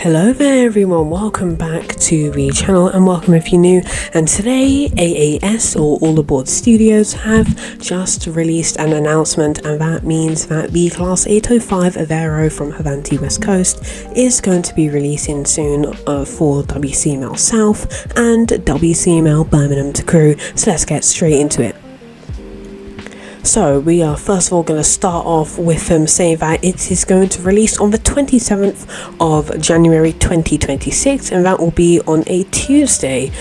Hello there everyone, welcome back to the channel and welcome if you're new. And today AAS or All Aboard Studios have just released an announcement, and that means that the Class 805 Avero from Avanti West Coast is going to be releasing soon for WCML South and WCML Birmingham to Crewe. So let's get straight into it. So we are first of all going to start off with saying that it is going to release on the 27th of January 2026, and that will be on a Tuesday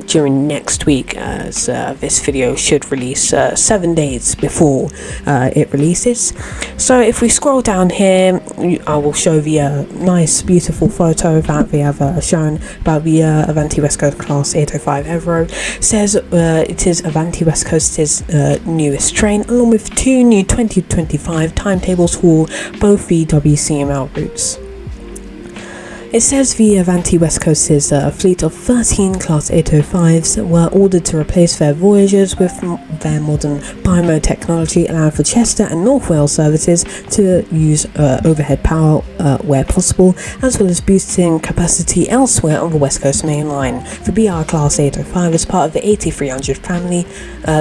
during next week, as this video should release 7 days before it releases. So if we scroll down here, I will show the nice beautiful photo that they have shown about the Avanti West Coast Class 805 Avero. It says it is Avanti West Coast's newest train, along with two new 2025 timetables for both the WCML routes. It says the Avanti West Coast's fleet of 13 Class 805s were ordered to replace their Voyagers with their modern bi-mode technology, allowing for Chester and North Wales services to use overhead power where possible, as well as boosting capacity elsewhere on the West Coast Main Line. The BR Class 805 is part of the 8300 family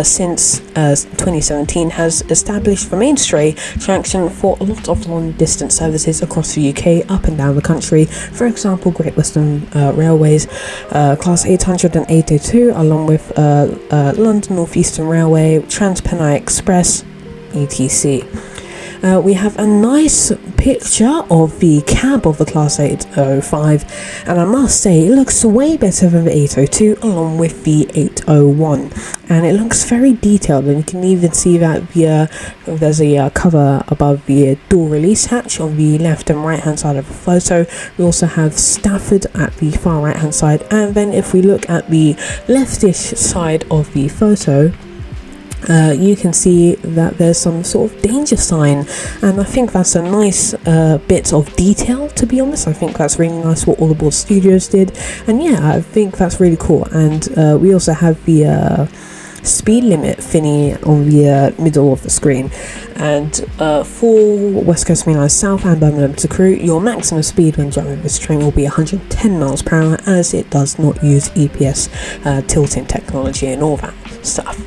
since 2017, has established the mainstay traction for a lot of long-distance services across the UK, up and down the country. For example, Great Western Railways Class 800 and 802, along with London North Eastern Railway, TransPennine Express, etc. We have a nice picture of the cab of the Class 805, and I must say it looks way better than the 802 along with the 801, and it looks very detailed, and you can even see that there's a cover above the door release hatch on the left and right hand side of the photo. We also have Stafford at the far right hand side, and then if we look at the leftish side of the photo, you can see that there's some sort of danger sign, and I think that's a nice bit of detail, to be honest. I think that's really nice what All Aboard Studios did, and yeah, I think that's really cool. And we also have the speed limit thingy on the middle of the screen, and for West Coast Main Line South and Birmingham to Crewe, your maximum speed when driving this train will be 110 miles per hour, as it does not use EPS tilting technology and all that stuff.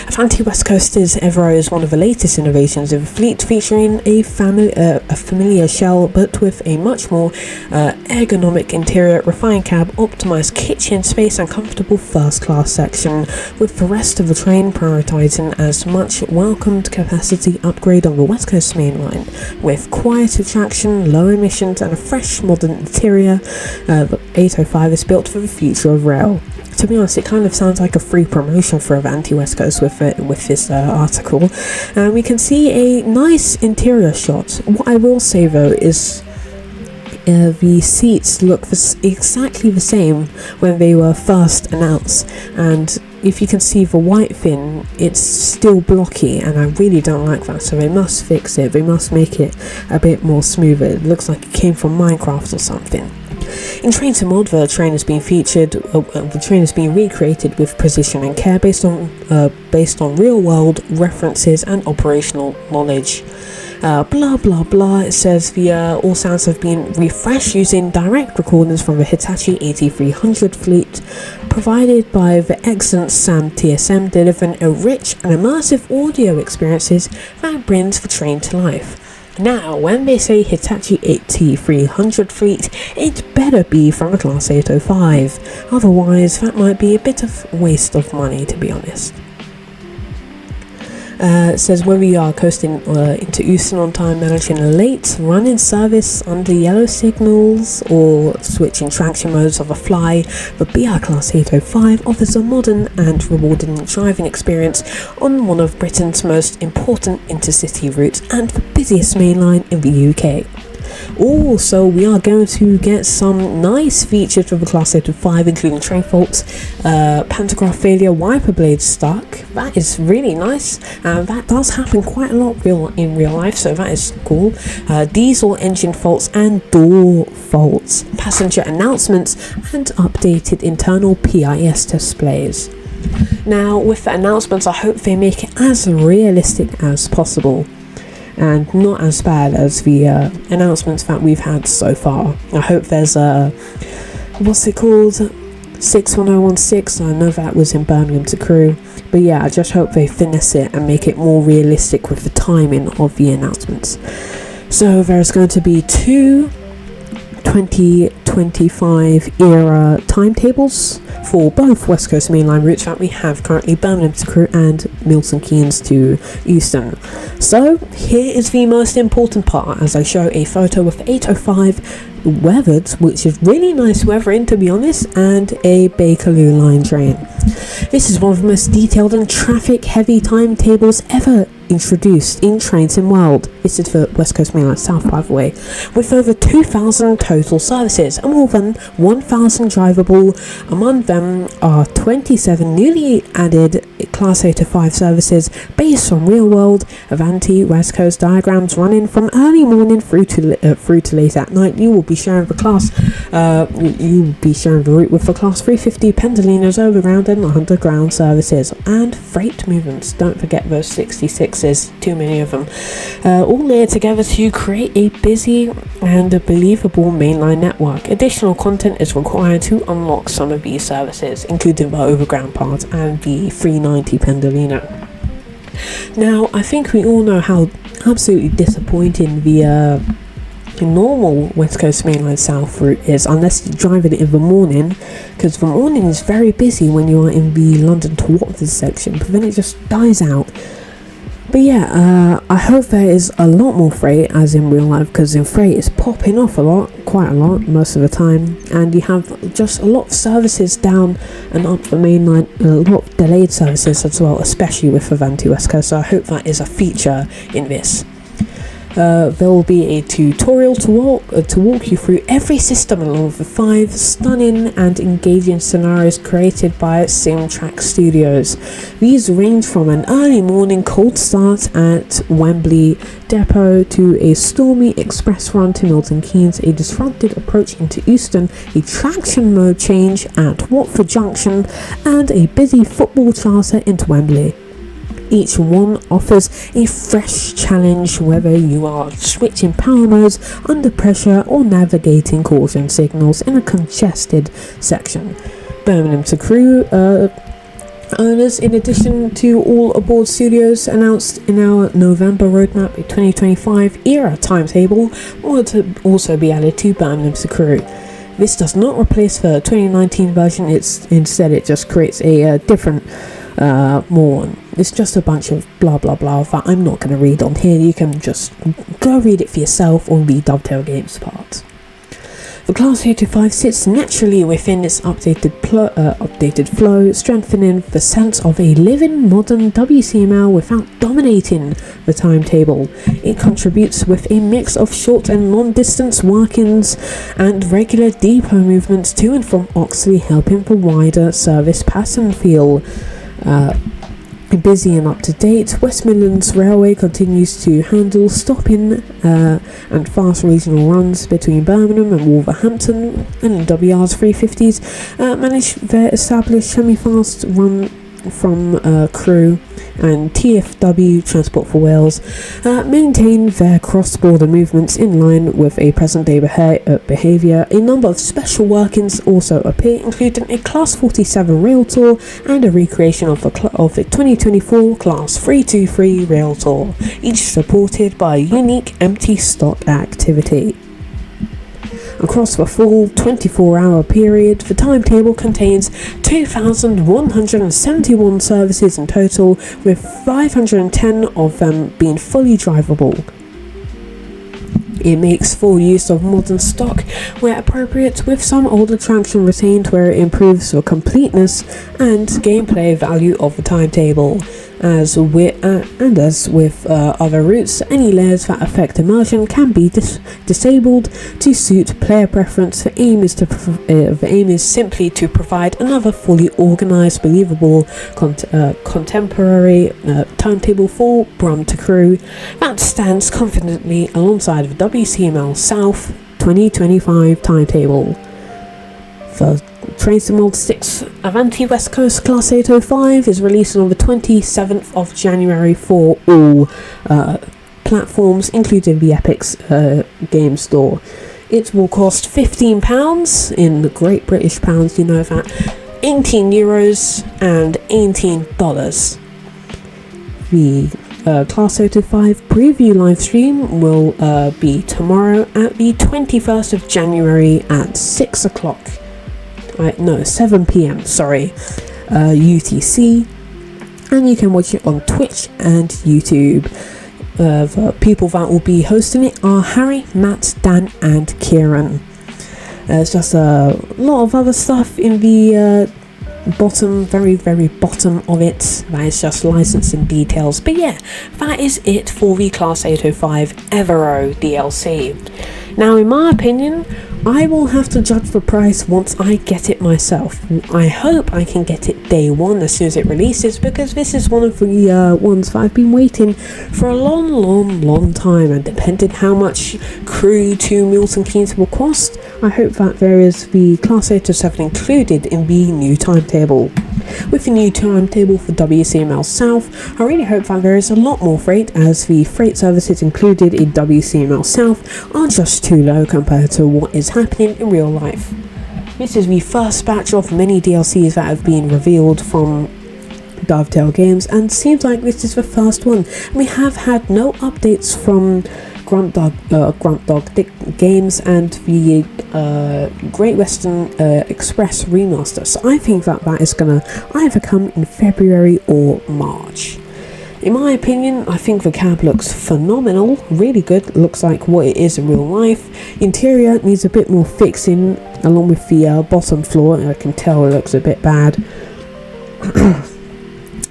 Avanti West Coast's Avero is one of the latest innovations in the fleet, featuring a familiar shell but with a much more ergonomic interior, refined cab, optimised kitchen space and comfortable first class section, with the rest of the train prioritising as much welcomed capacity upgrade on the West Coast Main Line, with quieter traction, low emissions and a fresh modern interior. The 805 is built for the future of rail. To be honest, it kind of sounds like a free promotion for Avanti West Coast with this article. And we can see a nice interior shot. What I will say though is the seats look exactly the same when they were first announced, and if you can see the white fin, it's still blocky, and I really don't like that, so they must fix it. They must make it a bit more smoother. It looks like it came from Minecraft or something. In Train to Mod, the train has been recreated with precision and care based on real-world references and operational knowledge. Blah blah blah. It says all sounds have been refreshed using direct recordings from the Hitachi 8300 fleet, provided by the excellent Sam TSM, delivering a rich and immersive audio experiences that brings the train to life. Now, when they say Hitachi 8300 fleet, it better be from the Class 805, otherwise that might be a bit of waste of money, to be honest. It says when we are coasting into Euston on time, managing a late run-in service under yellow signals or switching traction modes of a fly, the BR Class 805 offers a modern and rewarding driving experience on one of Britain's most important intercity routes and the busiest main line in the UK. Also, we are going to get some nice features of the Class 805, including train faults, pantograph failure, wiper blades stuck. That is really nice, and that does happen quite a lot in real life, so that is cool. Diesel engine faults and door faults, passenger announcements, and updated internal PIS displays. Now, with the announcements, I hope they make it as realistic as possible. and not as bad as the announcements that we've had so far. I hope there's a, what's it called, 61016. I know that was in Birmingham to Crewe, but yeah, I just hope they finesse it and make it more realistic with the timing of the announcements. So there's going to be 2 2025 era timetables for both West Coast mainline routes that we have currently, Birmingham to Crewe and Milton Keynes to Euston. So here is the most important part, as I show a photo of 805 weathered, which is really nice weathering to be honest, and a Bakerloo line train. This is one of the most detailed and traffic heavy timetables ever introduced in trains in world. This is for West Coast Mainline South, by the way, with over 2,000 total services and more than 1,000 drivable. Among them are 27 newly added Class 805 services based on real world Avanti West Coast diagrams running from early morning through to late at night. You will be sharing the route with the Class 350 Pendolinos overground and underground services and freight movements. Don't forget those 66s, too many of them, all layered together to create a busy and a believable mainline network. Additional content is required to unlock some of these services, including the overground part and the 390 Pendolino. Now, I think we all know how absolutely disappointing the normal West Coast Mainline South route is, unless you're driving it in the morning, because the morning is very busy when you are in the London to Watford section, but then it just dies out. But yeah, I hope there is a lot more freight as in real life, because in freight it's popping off quite a lot most of the time, and you have just a lot of services down and up the main line, a lot of delayed services as well, especially with Avanti West Coast, so I hope that is a feature in this. There will be a tutorial to walk you through every system along with the 5 stunning and engaging scenarios created by Simtrack Studios. These range from an early morning cold start at Wembley Depot to a stormy express run to Milton Keynes, a disrupted approach into Euston, a traction mode change at Watford Junction, and a busy football charter into Wembley. Each one offers a fresh challenge, whether you are switching power modes under pressure or navigating caution signals in a congested section. Birmingham to Crewe owners, in addition to all aboard studios announced in our November roadmap, a 2025 era timetable would also be added to Birmingham to Crewe. This does not replace the 2019 version, instead it just creates a different more one. It's just a bunch of blah blah blah that I'm not going to read on here. You can just go read it for yourself on the Dovetail Games part. The Class 805 sits naturally within its updated flow, strengthening the sense of a living modern WCML without dominating the timetable. It contributes with a mix of short and long distance workings and regular depot movements to and from Oxley, helping the wider service pattern feel busy and up to date. West Midlands Railway continues to handle stopping and fast regional runs between Birmingham and Wolverhampton, and WR's 350s manage their established semi-fast run from Crewe, and TfW Transport for Wales maintain their cross-border movements in line with a present-day behaviour. A number of special workings also appear, including a Class 47 rail tour and a recreation of the 2024 Class 323 rail tour, each supported by a unique empty stock activity. Across the full 24-hour period, the timetable contains 2,171 services in total, with 510 of them being fully drivable. It makes full use of modern stock where appropriate, with some older traction retained where it improves the completeness and gameplay value of the timetable. As with other routes, any layers that affect immersion can be disabled to suit player preference. The aim is simply to provide another fully organised, believable, contemporary timetable for Brum to Crewe that stands confidently alongside the WCML South 2025 timetable. For Trains to Mold 6, Avanti West Coast Class 805 is released on the 27th of January for all platforms, including the Epic's game store. It will cost £15 in the Great British pounds, you know that, €18 and $18. The Class 025 preview live stream will be tomorrow at the 21st of January at 6 o'clock. 7 p.m. UTC, and you can watch it on Twitch and YouTube. The people that will be hosting it are Harry, Matt, Dan, and Kieran. There's just a lot of other stuff in the bottom, very, very bottom of it. That is just licensing details. But yeah, that is it for the Class 805 Evero DLC. Now, in my opinion, I will have to judge the price once I get it myself. I hope I can get it day one as soon as it releases, because this is one of the ones that I've been waiting for a long time, and depending how much Crew to Milton Keynes will cost, I hope that there is the Class 807 included in the new timetable. With the new timetable for WCML South, I really hope that there is a lot more freight, as the freight services included in WCML South are just too low compared to what is happening in real life. This is the first batch of many DLCs that have been revealed from Dovetail Games, and seems like this is the first one. We have had no updates from Grunt Dog Games and the Great Western Express remaster, so I think that is going to either come in February or March. In my opinion, I think the cab looks phenomenal, really good, looks like what it is in real life. Interior needs a bit more fixing, along with the bottom floor. I can tell it looks a bit bad.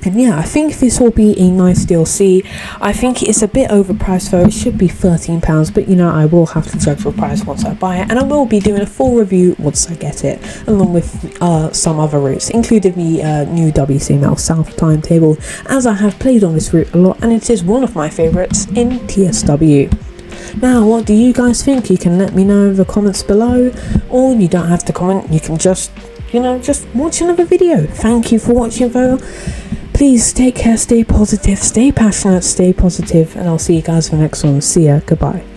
And yeah, I think this will be a nice DLC. I think it's a bit overpriced though. It should be £13, but I will have to judge the price once I buy it, and I will be doing a full review once I get it, along with some other routes, including the new WCML South timetable, as I have played on this route a lot, and it is one of my favourites in TSW. Now, what do you guys think? You can let me know in the comments below, or you don't have to comment, you can just watch another video. Thank you for watching though. Please take care, stay positive, stay passionate, stay positive, and I'll see you guys for the next one. See ya, goodbye.